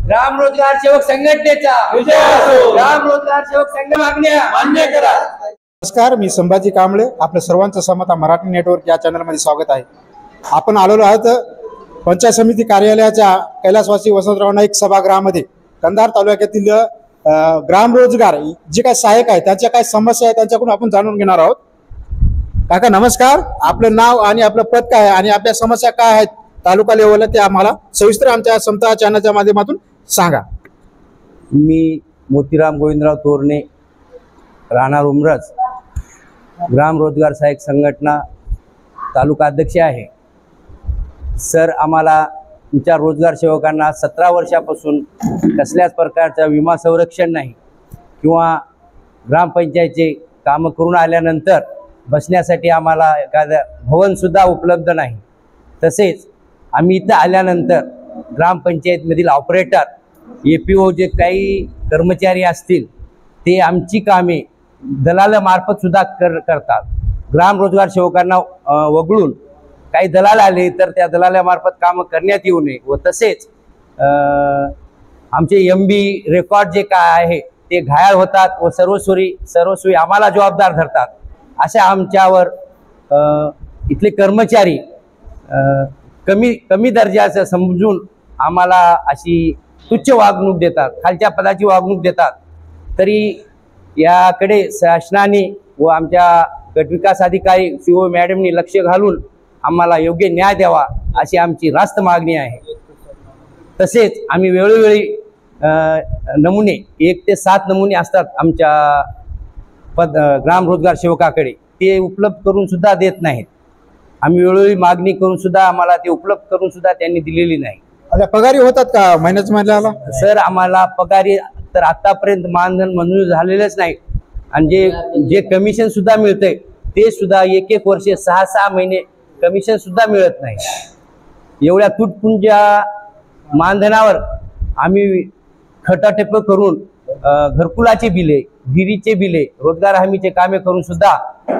ग्राम रोजगार सेवक संघटनेचा विजय असो। ग्राम रोजगार सेवक संघ मागण्या मान्य करा। नमस्कार, मी संभाजी कांबळे, आपल्या सर्वांचं समता मराठी नेटवर्क या चॅनलमध्ये स्वागत आहे। आपण आलेलो आहोत पंचायत समिती कार्यालयाच्या कैलासवासी वसंतराव नाईक सभागृहामध्ये कंधार तालुक्यातील ग्राम रोजगार जे काय सहाय्यक आहे त्यांच्या काय समस्या आहे त्यांच्याकडून आपण जाणून घेणार आहोत। काका नमस्कार, आपलं नाव आणि आपलं पद काय आहे आणि आपल्या समस्या काय आहेत तालुका लेवलला ते आम्हाला सविस्तर आमच्या समता चॅनलच्या माध्यमातून सांगा। मी मोतीराम गोविंदराव तोरणे, राहणार उमरज, ग्राम रोजगार सहाय्यक संघटना तालुका अध्यक्ष आहे। सर, आम्हाला तुमच्या रोजगार सेवकांना 17 वर्षापासून कसल्याच प्रकारचा विमा संरक्षण नाही किंवा ग्रामपंचायतचे कामं करून आल्यानंतर बसण्यासाठी आम्हाला एखादं भवनसुद्धा उपलब्ध नाही। तसेच आम्ही इथं आल्यानंतर ग्रामपंचायतमधील ऑपरेटर, APO जे काही कर्मचारी असतील ते आमची कामे दलालामार्फत सुद्धा करतात। ग्राम रोजगार सेवकांना वगळून काही दलाल आले तर त्या दलालामार्फत कामं करण्यात येऊ नये व तसेच आमचे MB रेकॉर्ड जे काय आहे ते घायाळ होतात व सर्वस्वी आम्हाला जबाबदार धरतात। अशा आमच्यावर इथले कर्मचारी कमी दर्जाचं समजून आम्हाला अशी तुच्छ वागणूक देतात, खालच्या पदाची वागणूक देतात। तरी याकडे शासनाने व आमच्या गटविकास अधिकारी CO मॅडमनी लक्ष घालून आम्हाला योग्य न्याय द्यावा अशी आमची रास्त मागणी आहे। तसेच आम्ही वेळोवेळी नमुने 1 ते 7 नमुने असतात आमच्या ग्राम रोजगार सेवकाकडे, ते उपलब्ध करून सुद्धा देत नाहीत। आम्ही वेळोवेळी मागणी करून सुद्धा आम्हाला ते उपलब्ध करून सुद्धा त्यांनी दिलेली नाही। आता पगारी होतात का महिन्याला? सर, आम्हाला पगारी तर आतापर्यंत मानधन मंजूर झालेलंच नाही आणि जे कमिशन सुद्धा मिळतंय ते सुद्धा 1 वर्ष 6 महिने कमिशन सुद्धा मिळत नाही। एवढ्या तुटपुंज्या मानधनावर आम्ही खटाटप करून घरकुलाचे बिले, विहिरीचे बिले, रोजगार हमीचे कामे करून सुद्धा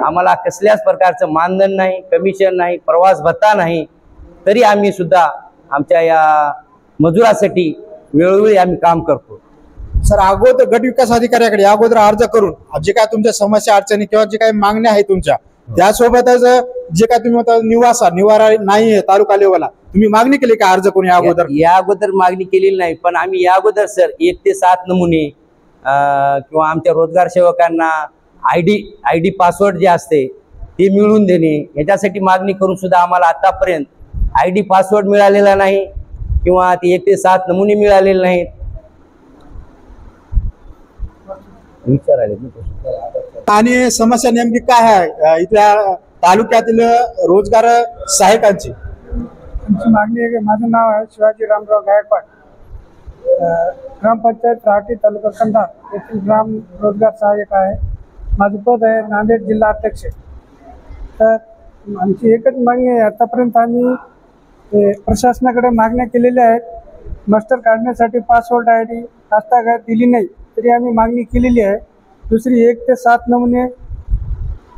आम्हाला कसल्याच प्रकारचं मानधन नाही, कमिशन नाही, प्रवास भत्ता नाही। तरी आम्ही सुद्धा आमच्या या मजुरासाठी वेळोवेळी आम्ही काम करतो। सर, अगोदर गट विकास अधिकाऱ्याकडे अगोदर अर्ज करून जे काय तुमच्या समस्या अडचणी किंवा जे काही मागण्या आहेत तुमच्या त्यासोबतच जे काय तुम्ही निवारा नाही आहे तालुका लेवलला, तुम्ही मागणी केली का अर्ज करून या अगोदर मागणी केलेली नाही, पण आम्ही या अगोदर सर 1 ते 7 नमुने किंवा आमच्या रोजगार सेवकांना ID पासवर्ड जे असते ते मिळवून देणे याच्यासाठी मागणी करून सुद्धा आम्हाला आतापर्यंत ID पासवर्ड मिळालेला नाही किंवा ते 1 ते 7 नमुने मिळालेले नाहीत। आणि समस्या नेमकी काय आहे इथल्या तालुक्यातील रोजगार सहाय्यकांची? आमची मागणी आहे की माझं नाव आहे शिवाजी रामराव गायकवाड, ग्रामपंचायत राहटी तालुका कंधार येथील ग्राम रोजगार सहाय्यक आहे। माझं पद आहे नांदेड जिल्हा अध्यक्ष। तर आमची एकच मागणी आहे, आतापर्यंत आम्ही प्रशासनाकडे मागण्या केलेल्या आहेत। मास्टर काढण्यासाठी पासवर्ड ID आजतागायत दिली नाही तरी आम्ही मागणी केलेली आहे। दुसरी 1 ते 7 नमुने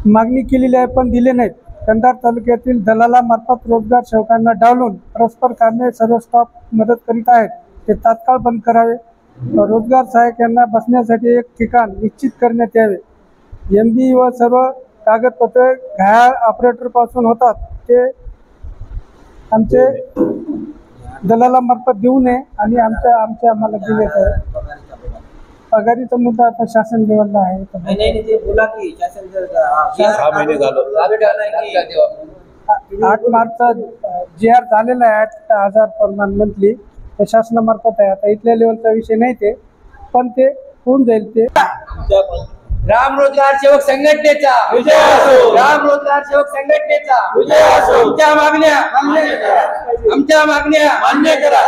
मागणी केलेली आहे पण दिले नाहीत। कंधार तालुक्यातील दलालामार्फत रोजगार सेवकांना डावलून परस्पर कामे सर्व स्टाफ मदत करीत आहेत, ते तात्काळ बंद करावे। रोजगार सहाय्यक यांना बसण्यासाठी एक ठिकाण निश्चित करण्यात यावे। MB व सर्व कागदपत्रे घायाळ ऑपरेटरपासून होतात ते आमचे दलालामार्फत देऊ नये आणि आम्हाला दिले आहे। पगारीचा मुद्दा आता शासन लेवलला आहे। 8 मार्चचा GR झालेला आहे, 8,000 पर मंथली, ते शासनामार्फत आहे। आता इथल्या लेवलचा विषय नाही ते, पण ते होऊन जाईल। ते ग्राम रोजगार सेवक संघटनेचा विजय असो। ग्राम रोजगार सेवक संघटनेचा विजय असो। आमच्या मागण्या मान्य करा।